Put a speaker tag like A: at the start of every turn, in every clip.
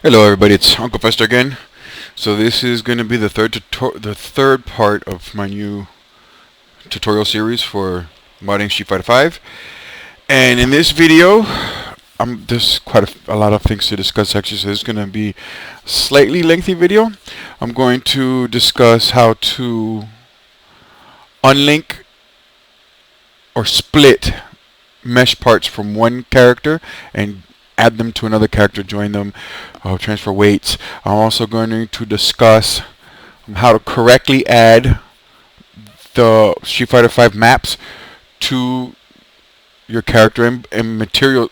A: Hello everybody, it's Uncle Fester again. So this is going to be the third part of my new tutorial series for modding Street Fighter 5. And in this video, there's quite a lot of things to discuss actually, so this is going to be a slightly lengthy video. I'm going to discuss how to unlink or split mesh parts from one character and add them to another character, join them, transfer weights. I'm also going to discuss how to correctly add the Street Fighter 5 maps to your character and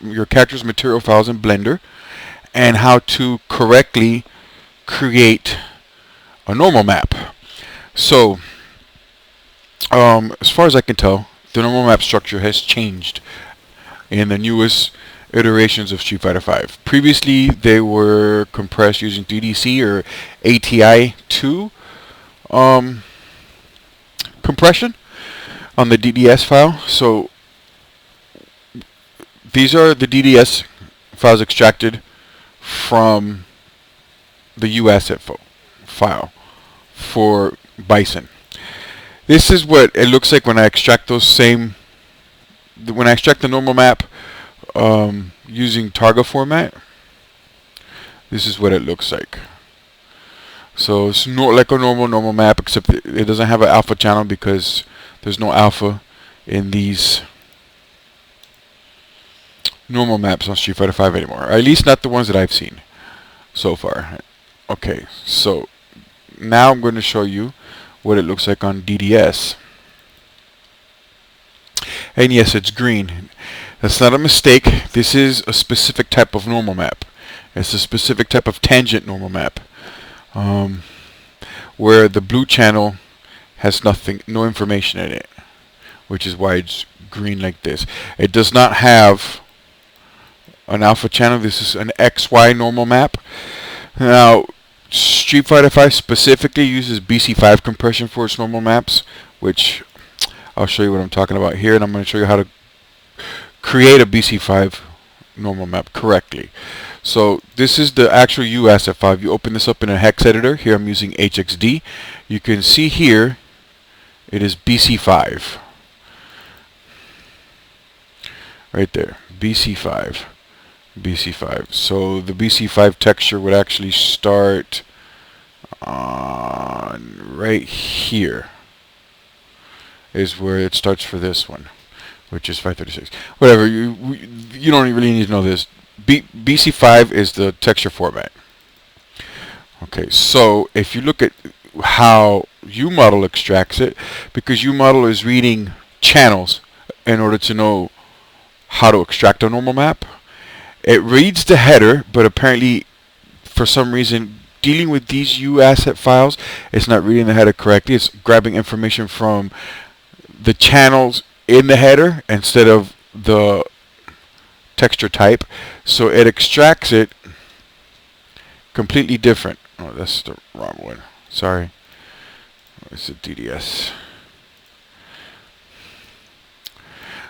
A: your character's material files in Blender, and how to correctly create a normal map. So, as far as I can tell, the normal map structure has changed in the newest iterations of Street Fighter 5. Previously, they were compressed using DDC or ATI2 compression on the DDS file. So these are the DDS files extracted from the UAsset file for Bison. This is what it looks like when I extract the normal map using Targa format. This is what it looks like. So it's not like a normal map, except it doesn't have an alpha channel because there's no alpha in these normal maps on Street Fighter 5 anymore, or at least not the ones that I've seen so far. Okay, so now I'm going to show you what it looks like on DDS. And yes, it's green. That's not a mistake. This is a specific type of normal map. It's a specific type of tangent normal map, where the blue channel has no information in it, which is why it's green like this. It does not have an alpha channel. This is an XY normal map. Now, Street Fighter 5 specifically uses BC5 compression for its normal maps, which I'll show you what I'm talking about here, and I'm going to show you how to create a BC5 normal map correctly. So this is the actual UAsset file. You open this up in a hex editor. Here I'm using HXD. You can see here it is BC5. Right there, BC5. BC5. So the BC5 texture would actually start on right here. Is where it starts for this one, which is 536. Whatever, you don't really need to know this. BC5 is the texture format. Okay, so if you look at how UModel extracts it, because UModel is reading channels in order to know how to extract a normal map, it reads the header, but apparently for some reason dealing with these UAsset files, it's not reading the header correctly. It's grabbing information from the channels in the header instead of the texture type, so it extracts it completely different. Oh, that's the wrong one. Sorry. It's a DDS.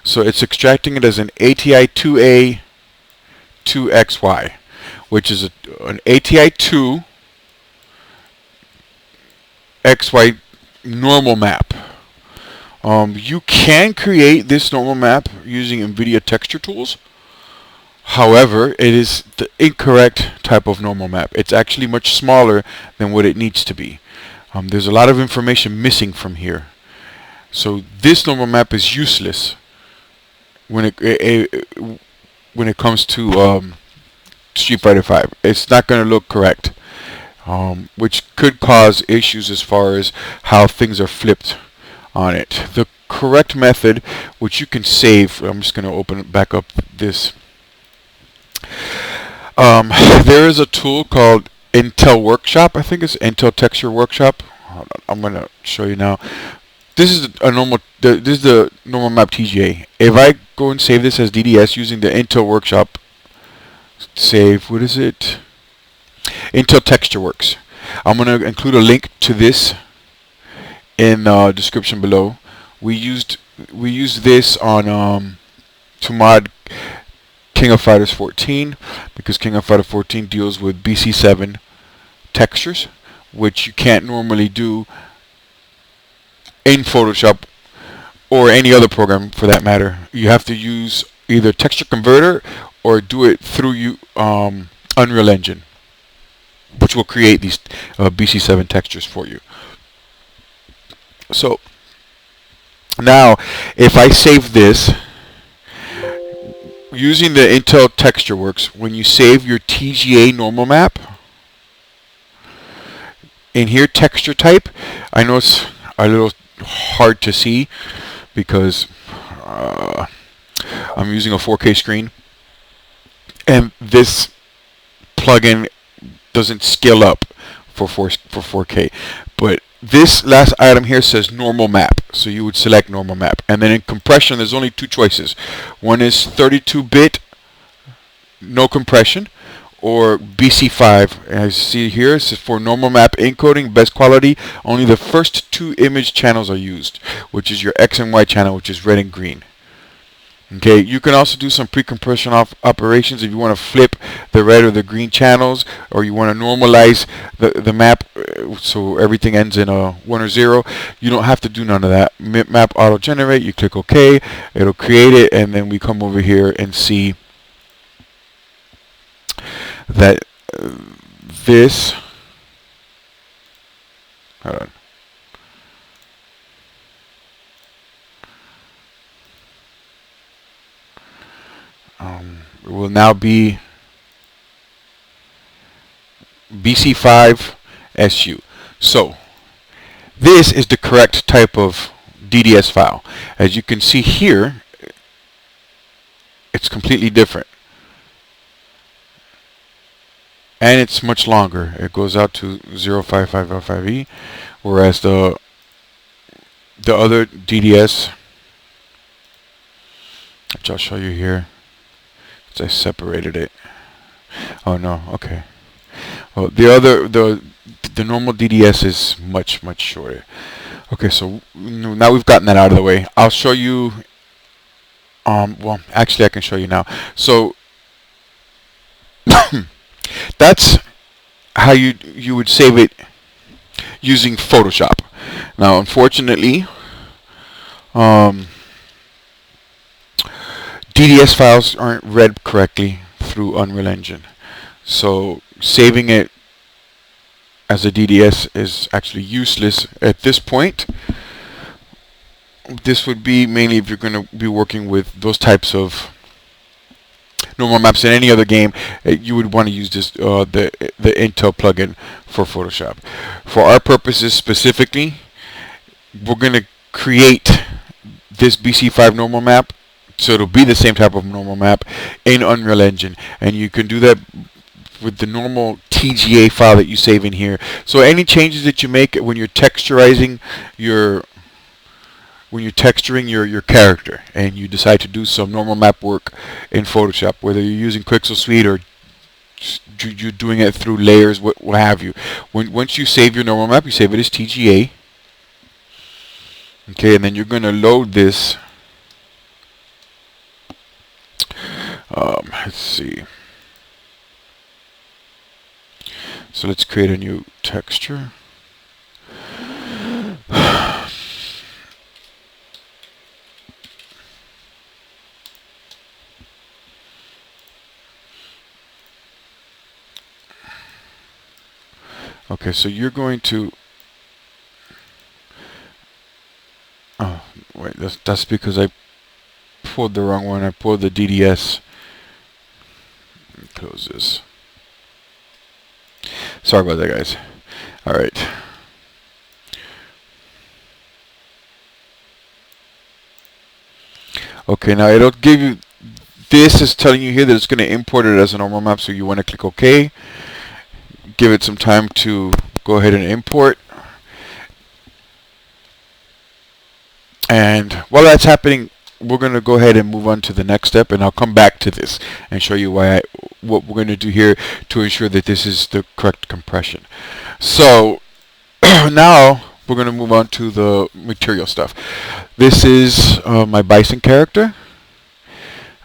A: So it's extracting it as an ATI2A 2XY, which is an ATI2 XY normal map. You can create this normal map using NVIDIA texture tools. However, it is the incorrect type of normal map. It's actually much smaller than what it needs to be. There's a lot of information missing from here. So this normal map is useless when it comes to Street Fighter 5. It's not going to look correct, which could cause issues as far as how things are flipped on it. The correct method, which you can save, I'm just going to open it back up this. There is a tool called Intel Workshop. I think it's Intel Texture Workshop. Hold on, I'm going to show you now. This is a normal. This is the normal map TGA. If I go and save this as DDS using the Intel Workshop save, what is it? Intel Texture Works. I'm going to include a link to this in the description below. We used this on to mod King of Fighters 14, because King of Fighters 14 deals with BC7 textures, which you can't normally do in Photoshop or any other program for that matter. You have to use either texture converter or do it through Unreal Engine, which will create these BC7 textures for you. So now if I save this using the Intel TextureWorks, when you save your TGA normal map, in here texture type, I know it's a little hard to see because I'm using a 4K screen and this plugin doesn't scale up for 4K, but this last item here says normal map, so you would select normal map, and then in compression there's only two choices. One is 32-bit no compression, or BC5. As you see here, this is for normal map encoding, best quality. Only the first two image channels are used, which is your X and Y channel, which is red and green. Okay, you can also do some pre-compression operations if you want to flip the red or the green channels, or you want to normalize the map so everything ends in a 1 or 0. You don't have to do none of that. Map auto generate, you click OK, it'll create it, and then we come over here and see that this, hold on. It will now be BC5 SU. So this is the correct type of DDS file. As you can see here, it's completely different, and it's much longer. It goes out to 05505E, whereas the other DDS, which I'll show you here, I separated it. Oh no, okay. Well, the normal DDS is much shorter. Okay, so now we've gotten that out of the way. I'll show you. Well, actually, I can show you now. So that's how you would save it using Photoshop. Now, unfortunately, DDS files aren't read correctly through Unreal Engine, so saving it as a DDS is actually useless at this point. This would be mainly if you're going to be working with those types of normal maps in any other game. You would want to use this the Intel plugin for Photoshop. For our purposes specifically, we're going to create this BC5 normal map, so it'll be the same type of normal map in Unreal Engine, and you can do that with the normal TGA file that you save in here. So any changes that you make when you're texturing your character and you decide to do some normal map work in Photoshop, whether you're using Pixel Suite or you're doing it through layers, what have you. Once you save your normal map, you save it as TGA. Okay, and then you're going to load this. Let's see. So let's create a new texture. Okay, so you're going to. Oh, wait, that's because I pulled the wrong one. I pulled the DDS. Close this. Sorry about that, guys. All right. Okay, now it'll give you. This is telling you here that it's going to import it as a normal map, so you want to click OK. Give it some time to go ahead and import. And while that's happening, we're going to go ahead and move on to the next step, and I'll come back to this and show you what we're going to do here to ensure that this is the correct compression. So now we're going to move on to the material stuff. This is my Bison character.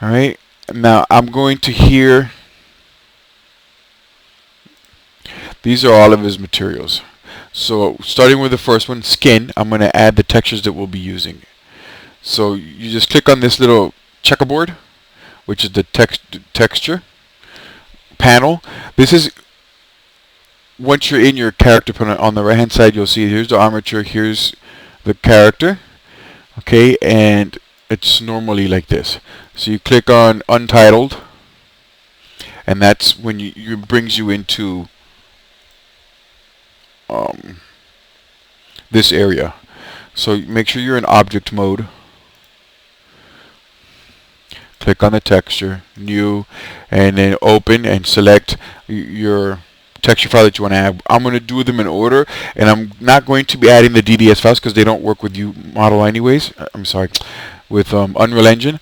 A: All right, Now I'm going to here. These are all of his materials. So starting with the first one, skin, I'm going to add the textures that we'll be using. So you just click on this little checkerboard, which is the texture panel. This is, once you're in your character panel, on the right hand side you'll see here's the armature, here's the character. Okay, and it's normally like this. So you click on Untitled, and that's when you brings you into this area. So make sure you're in object mode. Click on the texture, new, and then open and select your texture file that you want to add. I'm going to do them in order, and I'm not going to be adding the DDS files because they don't work with model anyways. I'm sorry, with Unreal Engine.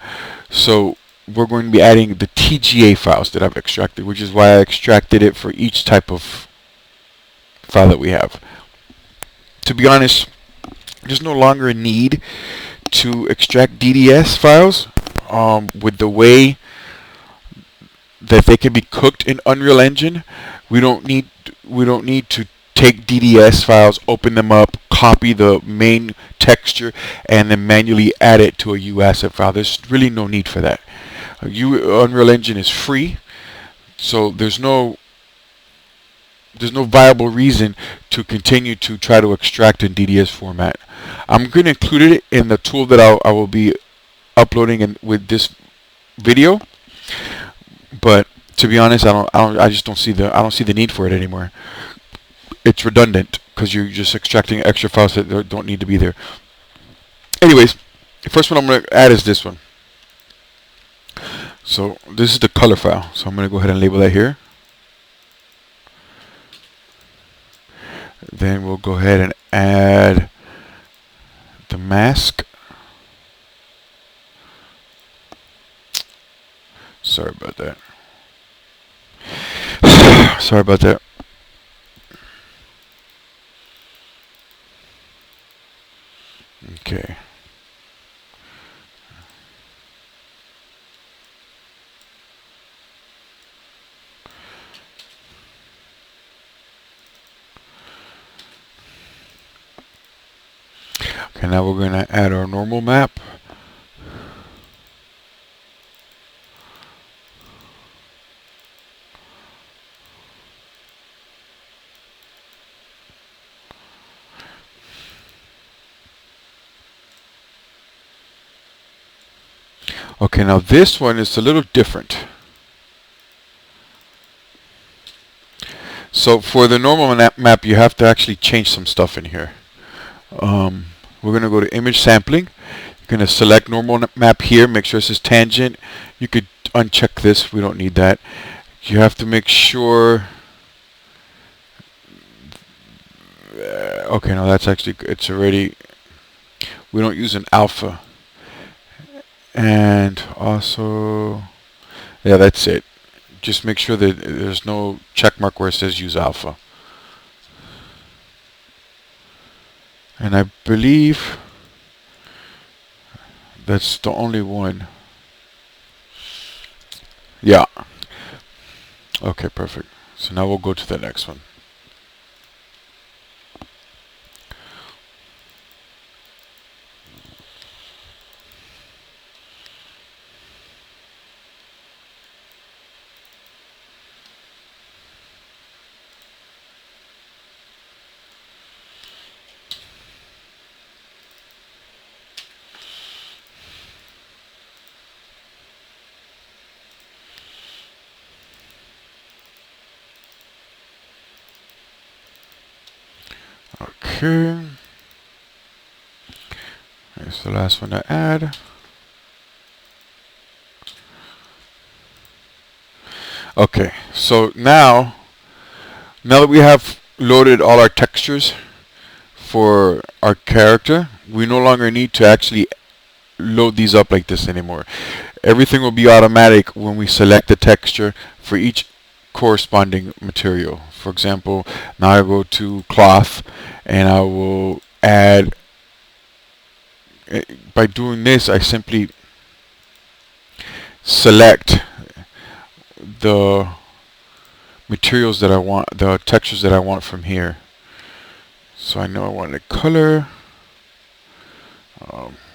A: So we're going to be adding the TGA files that I've extracted, which is why I extracted it for each type of file that we have. To be honest, there's no longer a need to extract DDS files with the way that they can be cooked in Unreal Engine. We don't need to take DDS files, open them up, copy the main texture, and then manually add it to a UAsset file. There's really no need for that. Unreal Engine is free, so there's no viable reason to continue to try to extract in DDS format. I'm going to include it in the tool that I will be uploading with this video, but to be honest, I just don't see the need for it anymore. It's redundant because you're just extracting extra files that don't need to be there. Anyways, the first one I'm going to add is this one. So this is the color file. So I'm going to go ahead and label that here. Then we'll go ahead and add the mask. Sorry about that. Sorry about that. Okay. Okay, now we're going to add our normal map. Okay, now this one is a little different. So for the normal map, you have to actually change some stuff in here. We're going to go to image sampling. You're going to select normal map here. Make sure it says tangent. You could uncheck this. We don't need that. You have to make sure. Okay, no, that's actually, it's already, we don't use an alpha. And also, yeah, that's it. Just make sure that there's no check mark where it says use alpha. And I believe that's the only one. Yeah. Okay, perfect. So now we'll go to the next one. Okay. Here's the last one to add. Okay, so now that we have loaded all our textures for our character, we no longer need to actually load these up like this anymore. Everything will be automatic when we select the texture for each corresponding material. For example, now I go to cloth and I will add, by doing this I simply select the materials that I want, the textures that I want from here. So I know I want a color,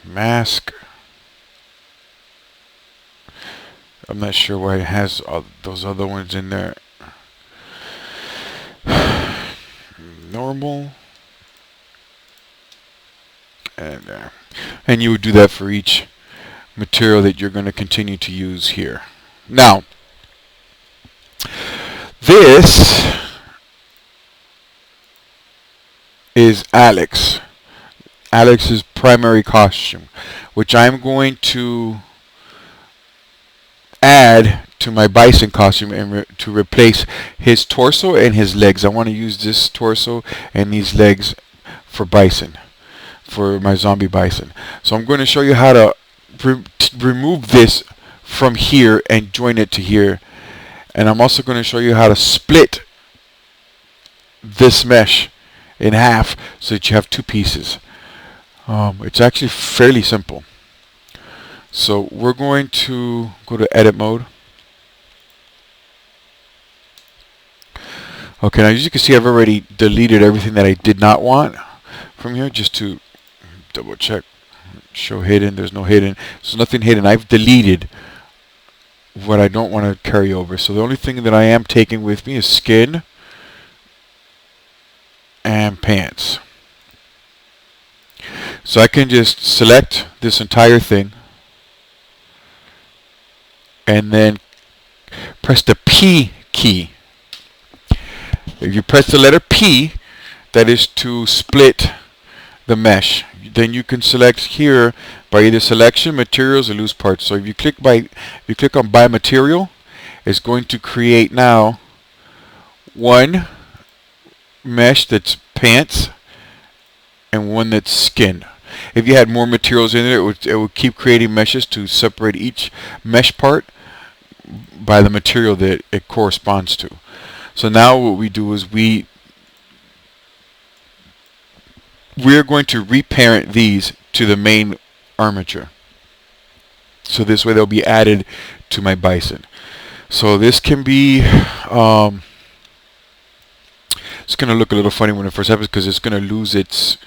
A: mask. I'm not sure why it has all those other ones in there. Normal. And you would do that for each material that you're going to continue to use here. Now, this is Alex's primary costume, which I'm going to add to my Bison costume and to replace his torso and his legs. I want to use this torso and these legs for Bison, for my zombie Bison. So I'm going to show you how to remove this from here and join it to here. And I'm also going to show you how to split this mesh in half so that you have two pieces. It's actually fairly simple. So we're going to go to edit mode. Okay, now as you can see, I've already deleted everything that I did not want from here, just to double check. Show hidden. There's no hidden. There's nothing hidden. I've deleted what I don't want to carry over. So the only thing that I am taking with me is skin and pants. So I can just select this entire thing and then press the P key. If you press the letter P, that is to split the mesh. Then you can select here by either selection, materials, or loose parts. So if you click on by material, it's going to create now one mesh that's pants and one that's skin. If you had more materials in there, it would keep creating meshes to separate each mesh part by the material that it corresponds to. So now what we do is we're going to reparent these to the main armature. So this way they'll be added to my Bison. So this can be, it's going to look a little funny when it first happens because it's going to lose its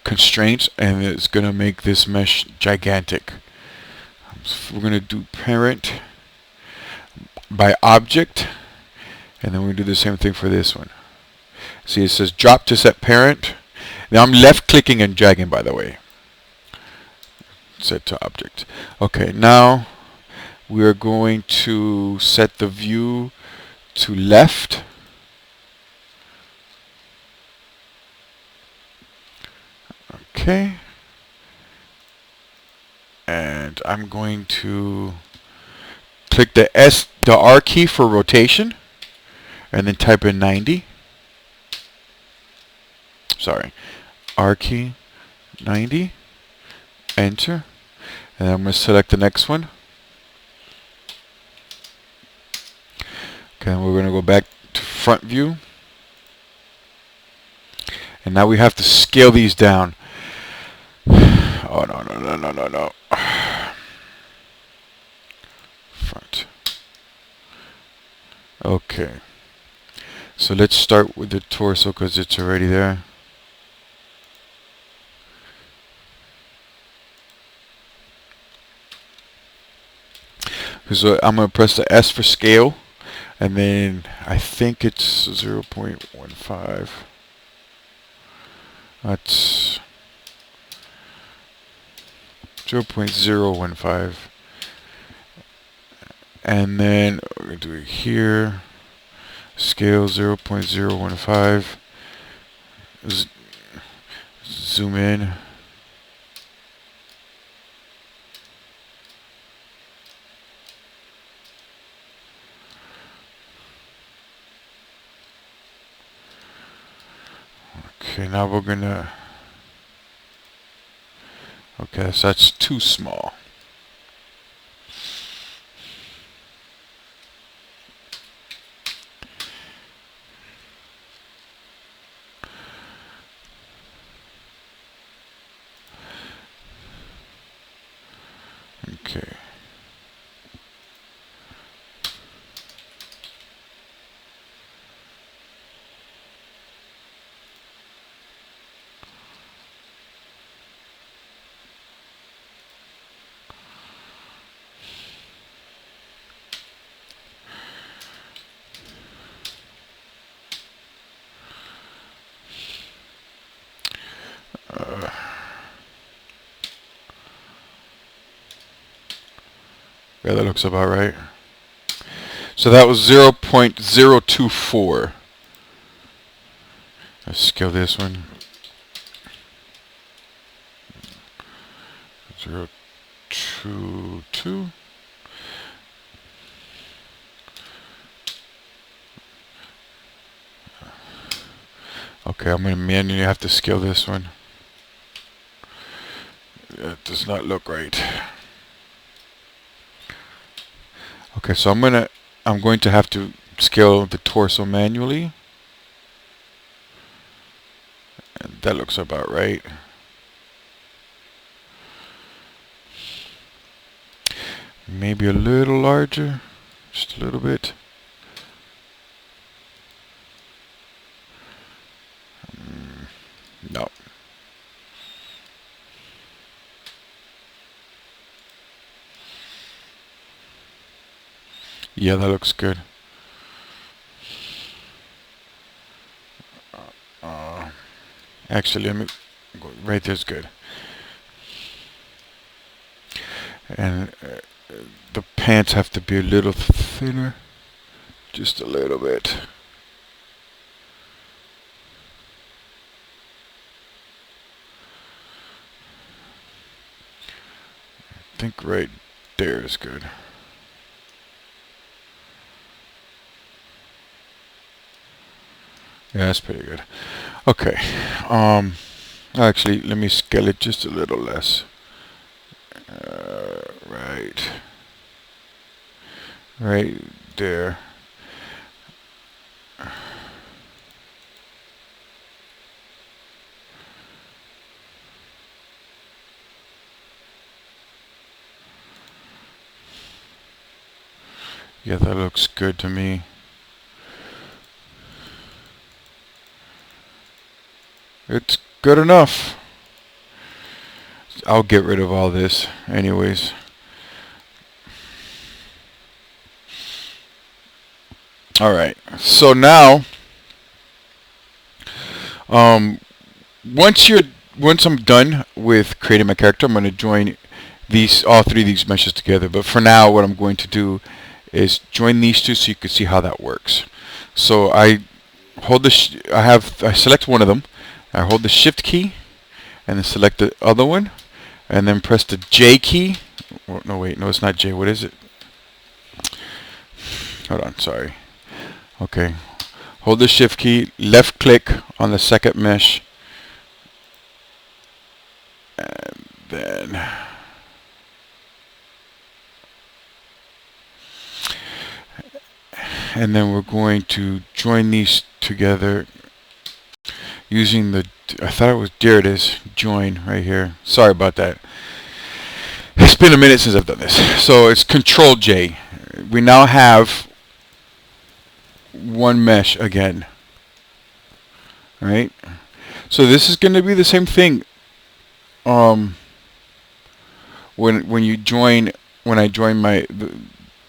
A: constraints and it's going to make this mesh gigantic. So we're going to do parent by object, and then we're going to do the same thing for this one. See, it says drop to set parent. Now I'm left clicking and dragging, by the way. Set to object. Okay, now we are going to set the view to left. Okay. And I'm going to click the R key for rotation and then type in 90. Sorry. R key 90. Enter. And I'm going to select the next one. Okay, and we're going to go back to front view. And now we have to scale these down. Oh, no. Front. Okay. So let's start with the torso because it's already there. So I'm going to press the S for scale, and then I think it's 0.15. That's 0.015. And then we're going to do it here. Scale 0.015. Zoom in. Okay, now we're gonna. Okay, so that's too small. Okay. Yeah, that looks about right. So that was 0.024. Let's scale this one. 0.22. Okay, I'm gonna manually have to scale this one. That does not look right. Okay, so I'm going to have to scale the torso manually. And that looks about right. Maybe a little larger, just a little bit. No. Yeah, that looks good. Actually, let me go right there's good. And the pants have to be a little thinner, just a little bit. I think right there is good. Yeah, that's pretty good. Okay. Actually, let me scale it just a little less. Right there. Yeah, that looks good to me. It's good enough. I'll get rid of all this anyways. Alright, so now once I'm done with creating my character, I'm going to join all three of these meshes together. But for now, what I'm going to do is join these two so you can see how that works. So I hold I select one of them. I hold the Shift key and then select the other one, and then press the J key. Oh, no, wait, no, it's not J. What is it? Hold on, sorry. Okay, hold the Shift key, left click on the second mesh, and then we're going to join these together using the, I thought it was, there it is, join right here. Sorry about that. It's been a minute since I've done this. So it's Control J. We now have one mesh again. Alright? So this is going to be the same thing when I join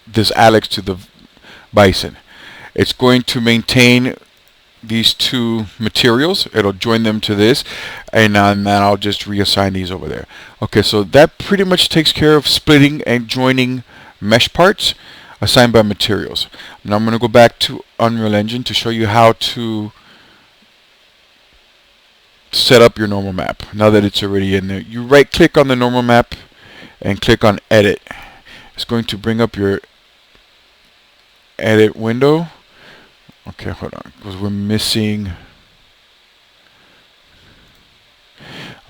A: this Alex to the Bison. It's going to maintain these two materials. It'll join them to this, and then I'll just reassign these over there. Okay, so that pretty much takes care of splitting and joining mesh parts assigned by materials. Now I'm going to go back to Unreal Engine to show you how to set up your normal map. Now that it's already in there, you right click on the normal map and click on Edit. It's going to bring up your edit window. Okay, hold on, because we're missing.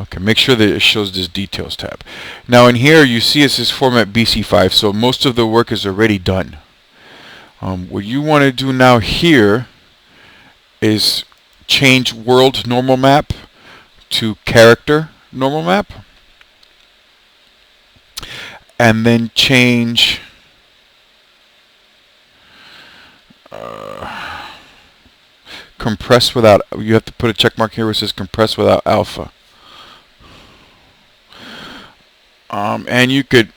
A: Okay, make sure that it shows this details tab. Now in here you see it says format BC5, so most of the work is already done. What you want to do now here is change world normal map to character normal map, and then change compress without, you have to put a check mark here where it says compress without alpha. And you could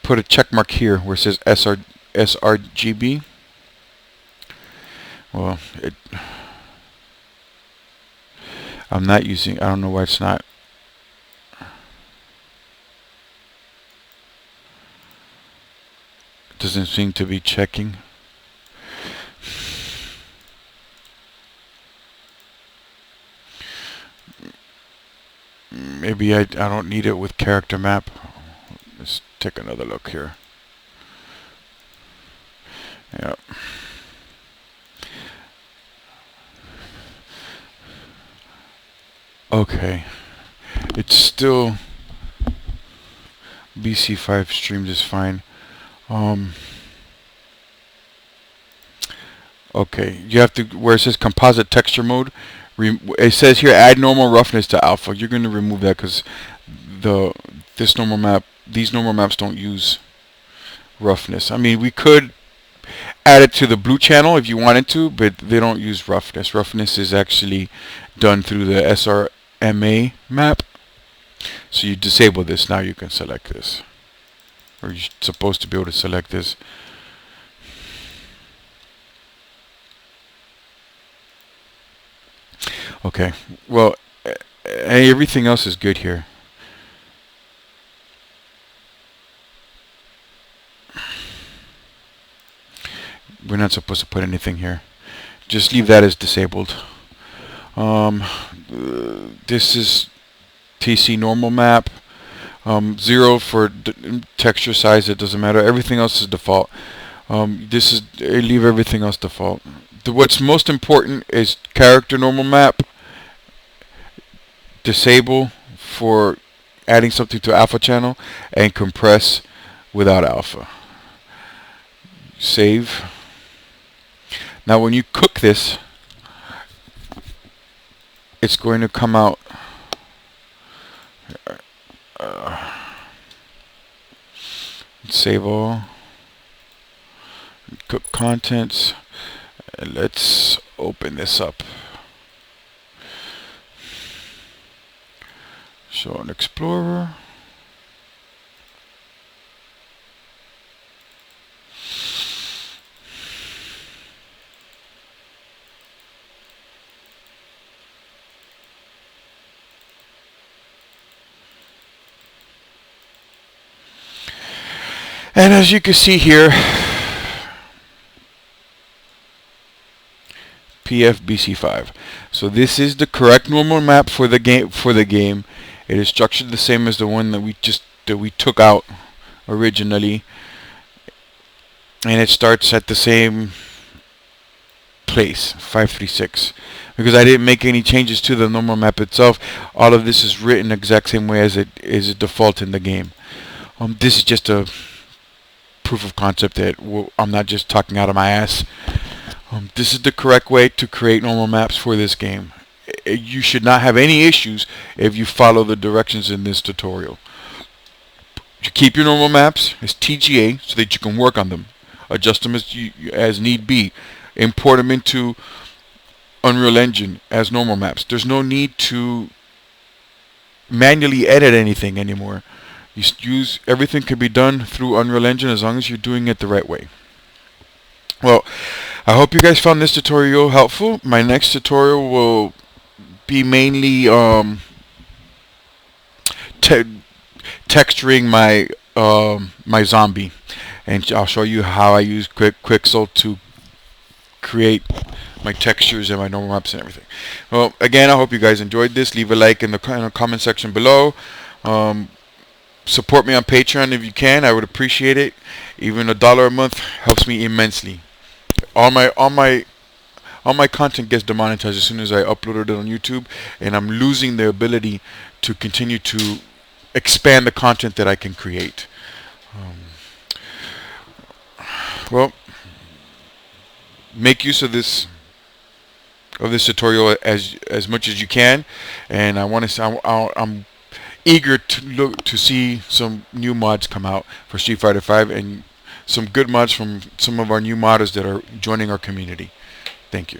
A: put a check mark here where it says sRGB. Well, I'm not using, I don't know why it's not. doesn't seem to be checking. Maybe I don't need it with character map. Let's take another look here. Yeah. Okay. It's still BC5 streams is fine. Okay, you have to, where it says composite texture mode, it says here add normal roughness to alpha. You're going to remove that because these normal maps don't use roughness. I mean, we could add it to the blue channel if you wanted to, but they don't use roughness. Roughness is actually done through the SRMA map. So you disable this. Now you can select this, or you're supposed to be able to select this. Okay, well, everything else is good here. We're not supposed to put anything here. Just leave that as disabled. This is TC normal map. 0 for texture size, it doesn't matter. Everything else is default. Leave everything else default. What's most important is character normal map. Disable for adding something to alpha channel, and compress without alpha. Save. Now when you cook this, it's going to come out save all, cook contents, and let's open this up. Show an explorer. And as you can see here, PF BC5. So this is the correct normal map for the game. It is structured the same as the one that we took out originally, and it starts at the same place, 536. Because I didn't make any changes to the normal map itself, all of this is written the exact same way as it is a default in the game. This is just a proof of concept that I'm not just talking out of my ass. This is the correct way to create normal maps for this game. You should not have any issues if you follow the directions in this tutorial. You keep your normal maps as TGA so that you can work on them, adjust them as need be, import them into Unreal Engine as normal maps. There's no need to manually edit anything anymore. Everything can be done through Unreal Engine as long as you're doing it the right way. Well, I hope you guys found this tutorial helpful. My next tutorial will be mainly texturing my zombie, and I'll show you how I use Quixel to create my textures and my normal maps and everything. Well, again, I hope you guys enjoyed this. Leave a like in the comment section below. Support me on Patreon if you can. I would appreciate it. Even $1 a month helps me immensely. All my content gets demonetized as soon as I upload it on YouTube, and I'm losing the ability to continue to expand the content that I can create. Well, make use of this tutorial as much as you can, and I'm eager to see some new mods come out for Street Fighter V, and some good mods from some of our new modders that are joining our community. Thank you.